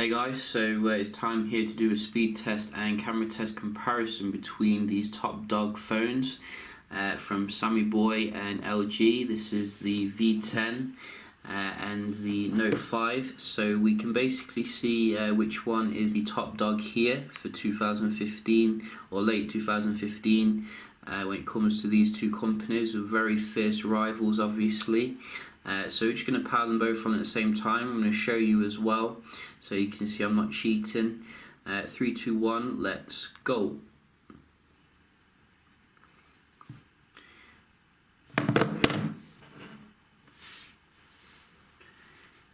Hey guys, so it's time here to do a speed test and camera test comparison between these top dog phones from Sammy Boy and LG. This is the V10 and the Note 5. So we can basically see which one is the top dog here for 2015 or late 2015 when it comes to these two companies. We're very fierce rivals, obviously. So we're just going to power them both on at the same time. I'm going to show you as well, so you can see I'm not cheating. 3, 2, 1, let's go.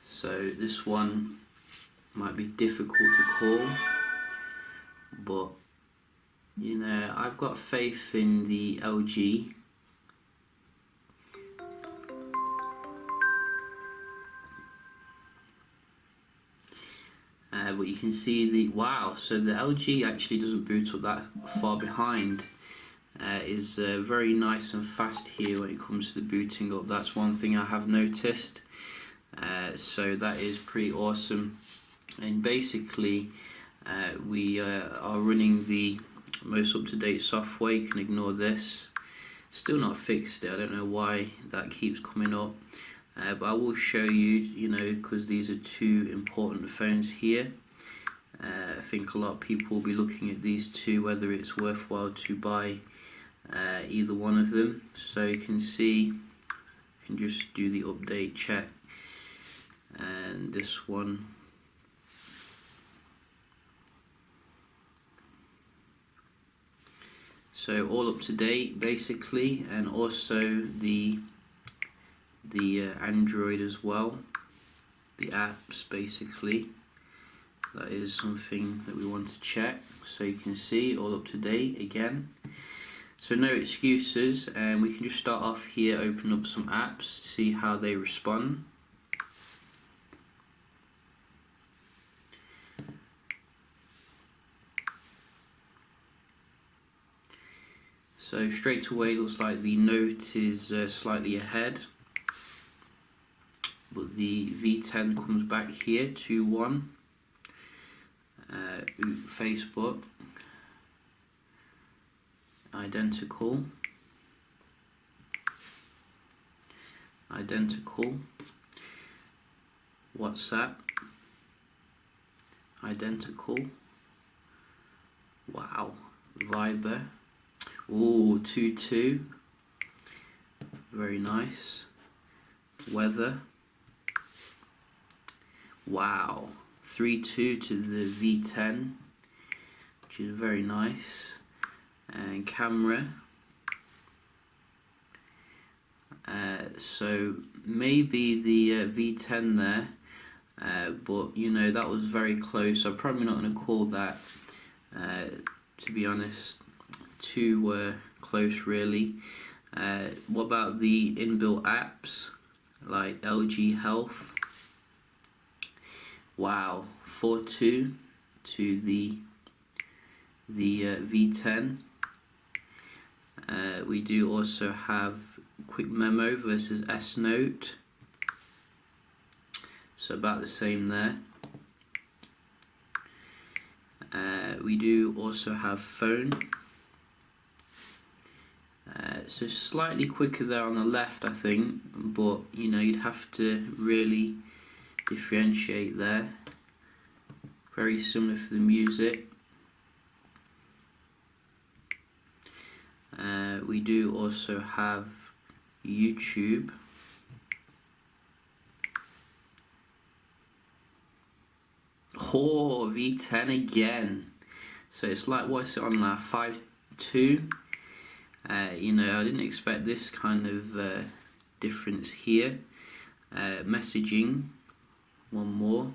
So this one might be difficult to call, but you know, I've got faith in the LG. But you can see so the LG actually doesn't boot up that far behind. Is very nice and fast here when it comes to the booting up. That's one thing I have noticed. So that is pretty awesome. And basically we are running the most up-to-date software. You can ignore this. Still not fixed it. I don't know why that keeps coming up. But I will show you, because these are two important phones here. I think a lot of people will be looking at these two, whether it's worthwhile to buy either one of them. So you can see, you can just do the update check. And this one, so all up to date basically, and also the Android as well, the apps basically. That is something that we want to check. So you can see all up to date again. So no excuses, and we can just start off here, open up some apps, see how they respond. So straight away looks like the Note is slightly ahead, but the V10 comes back here 2-1. Facebook, identical. WhatsApp, identical. Wow. Viber, ooh, 2-2, very nice. Weather, wow, 3-2 to the V10, which is very nice. And camera, so maybe the V10 there, but that was very close. I'm probably not going to call that, to be honest, too close really. What about the inbuilt apps like LG Health? Wow, 4-2 to the V10. We do also have Quick Memo versus S Note, so about the same there. We do also have Phone, so slightly quicker there on the left, I think, but you'd have to really differentiate there. Very similar for the music. We do also have YouTube. Oh, V10 again. So it's like, what's it on now? 5-2. I didn't expect this kind of difference here. Messaging, one more.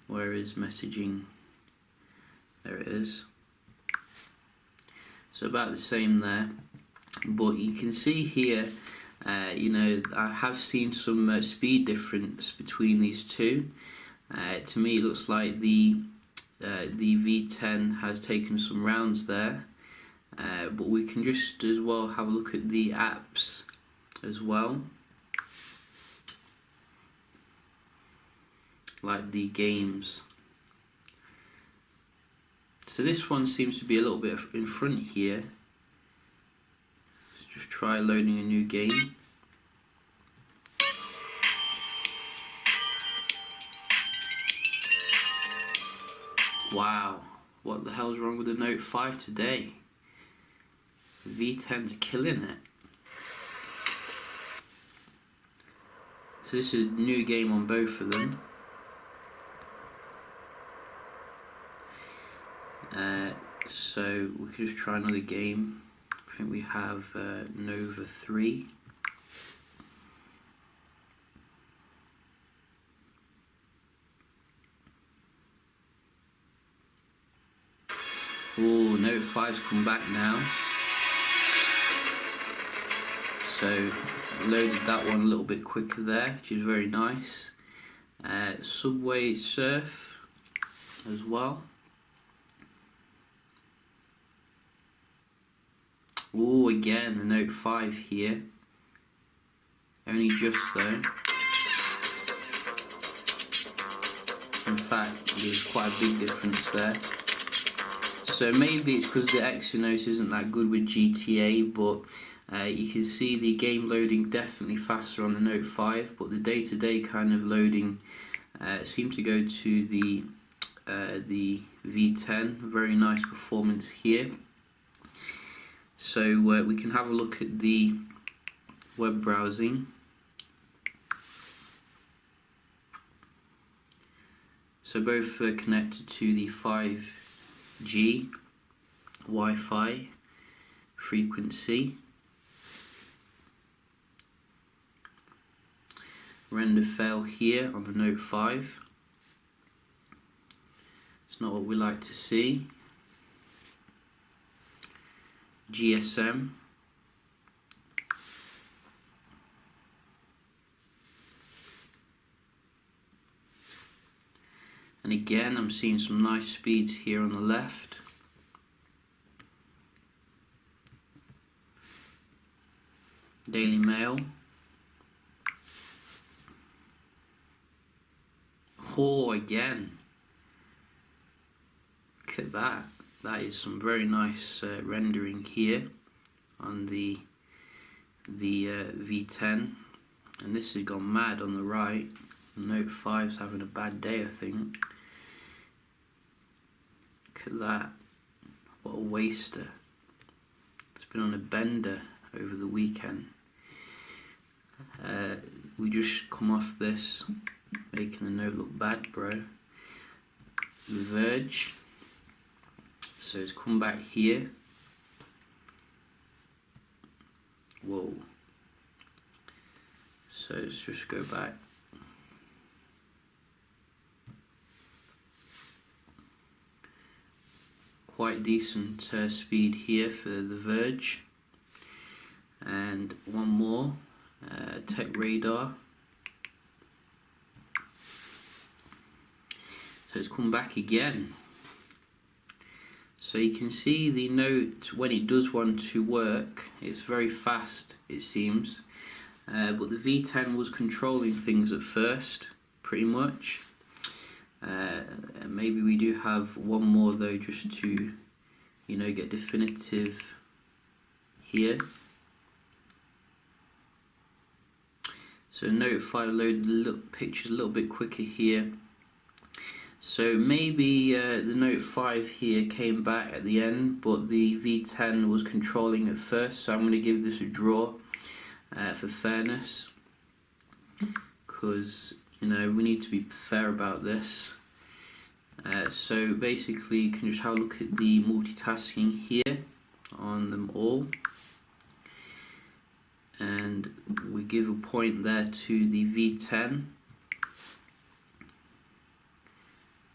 Where is messaging? There it is. So about the same there, but you can see here, I have seen some speed difference between these two. To me, it looks like the V10 has taken some rounds there, but we can just as well have a look at the apps as well. like the games. So this one seems to be a little bit in front here. Let's just try loading a new game. Wow, what the hell's wrong with the Note 5 today? The V10's killing it. So this is a new game on both of them. So we could just try another game. I think we have Nova 3. Oh, Note 5's come back now. So loaded that one a little bit quicker there, which is very nice. Subway Surf as well. Oh, again the Note 5 here. Only just though. In fact, there's quite a big difference there. So maybe it's because the Exynos isn't that good with GTA, but you can see the game loading definitely faster on the Note 5, but the day-to-day kind of loading seemed to go to the V10. Very nice performance here. So we can have a look at the web browsing. So both are connected to the 5G Wi-Fi frequency. Render fail here on the Note 5. It's not what we like to see. GSM. And again, I'm seeing some nice speeds here on the left. Daily Mail. Oh, again. Look at that. That is some very nice rendering here on the V10. And this has gone mad on the right. Note 5's having a bad day, I think. Look at that. What a waster. It's been on a bender over the weekend. We just come off this, making the Note look bad, bro. The Verge. So it's come back here. Whoa. So let's just go back. Quite decent speed here for the Verge. And one more, Tech Radar. So it's come back again. So you can see the Note, when it does want to work, it's very fast, it seems. But the V10 was controlling things at first, pretty much. Maybe we do have one more though, just to, you know, get definitive here. So Note 5 loaded the pictures a little bit quicker here. So maybe the Note 5 here came back at the end, but the V10 was controlling at first, so I'm going to give this a draw for fairness, because, you know, we need to be fair about this. So basically you can just have a look at the multitasking here on them all, and we give a point there to the V10.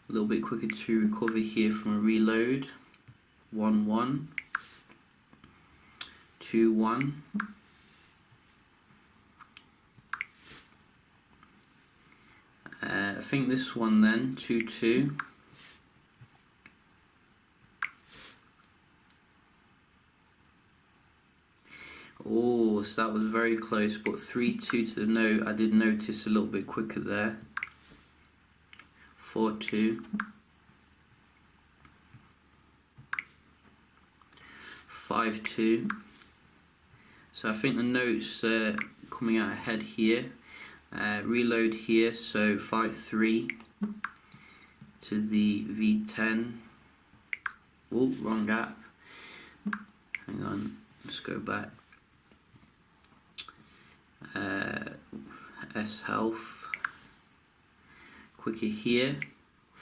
A little bit quicker to recover here from a reload. 1-1, 2-1. I think this one then, 2-2. Oh, so that was very close, but 3-2 to the Note. I did notice a little bit quicker there. 4.2, 5.2. So I think the note's coming out ahead here. Reload here, so 5.3 to the V10. Oh, wrong app. Hang on, let's go back. S Health. Quicker here,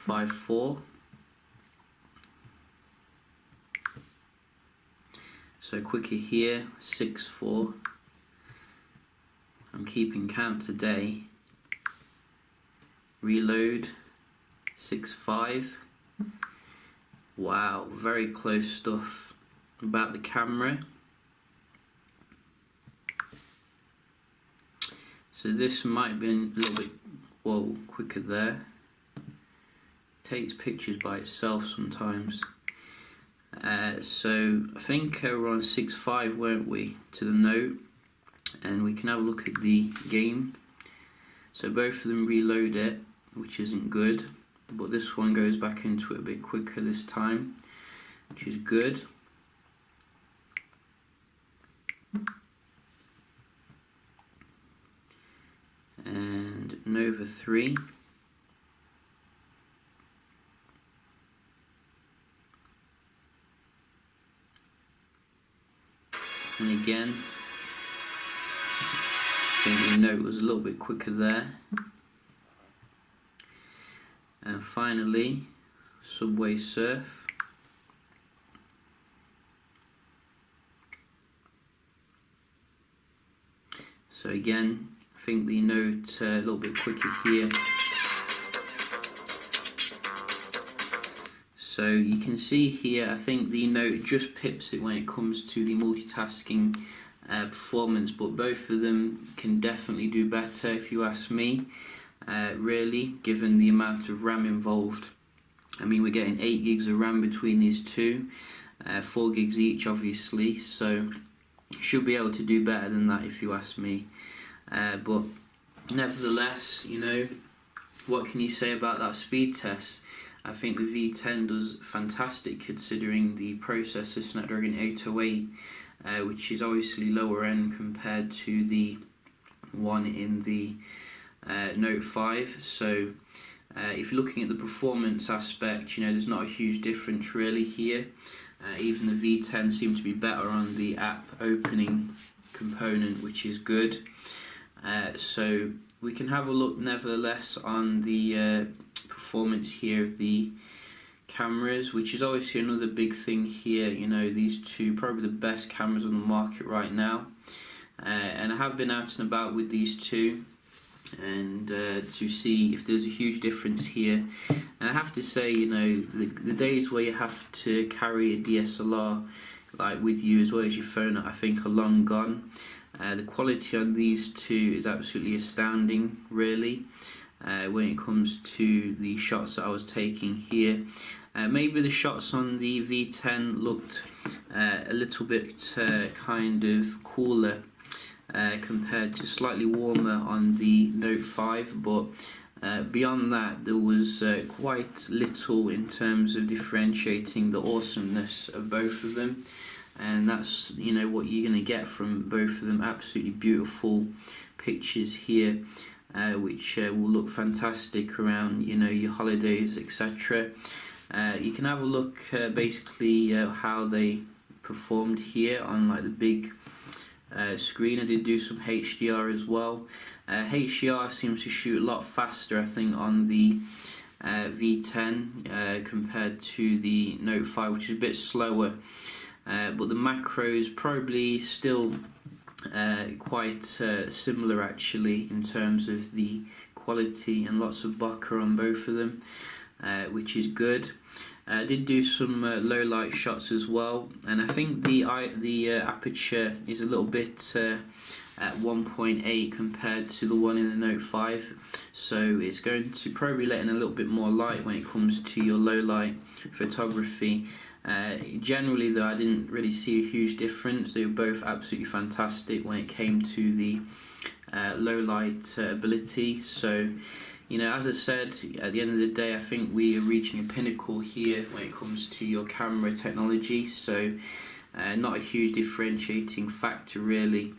5.4. So quicker here, 6.4. I'm keeping count today. Reload, 6.5. Wow, very close stuff about the camera. So this might have been a little bit, whoa, quicker there. Takes pictures by itself sometimes. So I think we're on 6.5, weren't we, to the note, and we can have a look at the game. So both of them reload it, which isn't good, but this one goes back into it a bit quicker this time, which is good. And Nova 3. And again, I think the note was a little bit quicker there. And finally, Subway Surf. So again, I think the note a little bit quicker here. So you can see here, I think the note just pips it when it comes to the multitasking performance, but both of them can definitely do better if you ask me, really, given the amount of RAM involved. I mean, we're getting 8 gigs of RAM between these two, 4 gigs each obviously, so should be able to do better than that if you ask me. But nevertheless, you know, what can you say about that speed test? I think the V10 does fantastic considering the processor Snapdragon 808, which is obviously lower end compared to the one in the Note 5. So if you're looking at the performance aspect, you know, there's not a huge difference really here. Even the V10 seems to be better on the app opening component, which is good. So we can have a look nevertheless on the performance here of the cameras, which is obviously another big thing here. You know, these two probably the best cameras on the market right now, and I have been out and about with these two, and to see if there's a huge difference here. And I have to say, you know, the days where you have to carry a DSLR like with you as well as your phone, I think are long gone. The quality on these two is absolutely astounding, really. When it comes to the shots that I was taking here, maybe the shots on the V10 looked a little bit kind of cooler compared to slightly warmer on the Note 5, but beyond that there was quite little in terms of differentiating the awesomeness of both of them. And that's, you know, what you're going to get from both of them. Absolutely beautiful pictures here, which will look fantastic around, you know, your holidays, etc. You can have a look basically how they performed here on like the big screen. I did do some HDR as well. HDR seems to shoot a lot faster, I think, on the V10 compared to the Note 5, which is a bit slower. But the macros probably still quite similar actually in terms of the quality, and lots of bokeh on both of them, which is good. I did do some low light shots as well, and I think the aperture is a little bit at 1.8 compared to the one in the Note 5, so it's going to probably let in a little bit more light when it comes to your low light photography. Generally though, I didn't really see a huge difference. They were both absolutely fantastic when it came to the low light ability. So You know, as I said, at the end of the day, I think we are reaching a pinnacle here when it comes to your camera technology. So, not a huge differentiating factor, really.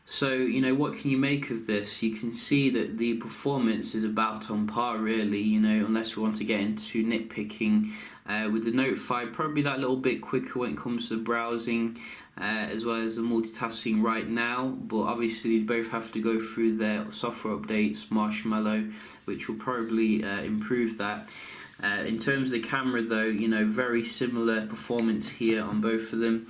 So, you know, what can you make of this? You can see that the performance is about on par, really, you know, unless we want to get into nitpicking. With the Note 5, probably that little bit quicker when it comes to the browsing, as well as the multitasking right now, but obviously they both have to go through their software updates, Marshmallow, which will probably improve that. In terms of the camera though, you know, very similar performance here on both of them,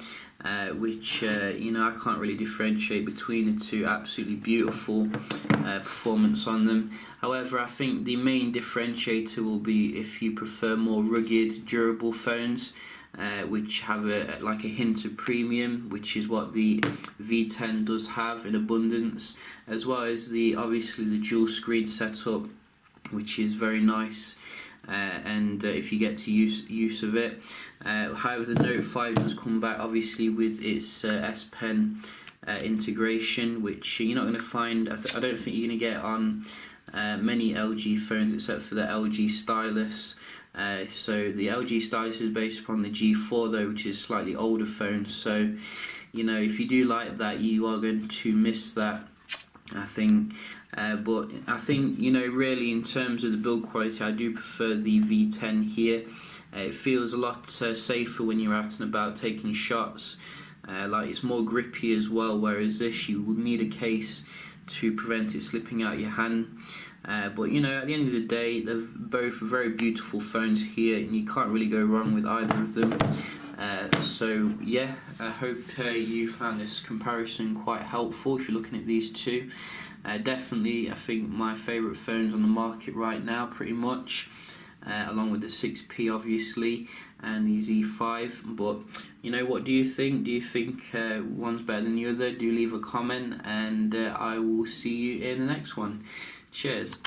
which, you know, I can't really differentiate between the two. Absolutely beautiful performance on them. However, I think the main differentiator will be if you prefer more rugged, durable phones, which have like a hint of premium, which is what the V10 does have in abundance, as well as obviously the dual screen setup, which is very nice. And if you get to use of it. However, the Note 5 does come back obviously with its S Pen integration, which you're not going to find. I don't think you're going to get on many LG phones except for the LG Stylus. So the LG Stylus is based upon the G4 though, which is slightly older phone. So, you know, if you do like that, you are going to miss that, I think. But I think, you know, really in terms of the build quality, I do prefer the V10 here. It feels a lot safer when you're out and about taking shots. Like, it's more grippy as well, whereas this you would need a case to prevent it slipping out your hand. But, you know, at the end of the day, they're both very beautiful phones here, and you can't really go wrong with either of them. So yeah, I hope you found this comparison quite helpful if you're looking at these two. Definitely, I think my favourite phones on the market right now, pretty much, along with the 6P obviously, and the Z5. But, you know, what do you think? Do you think one's better than the other? Do leave a comment, and I will see you in the next one. Cheers.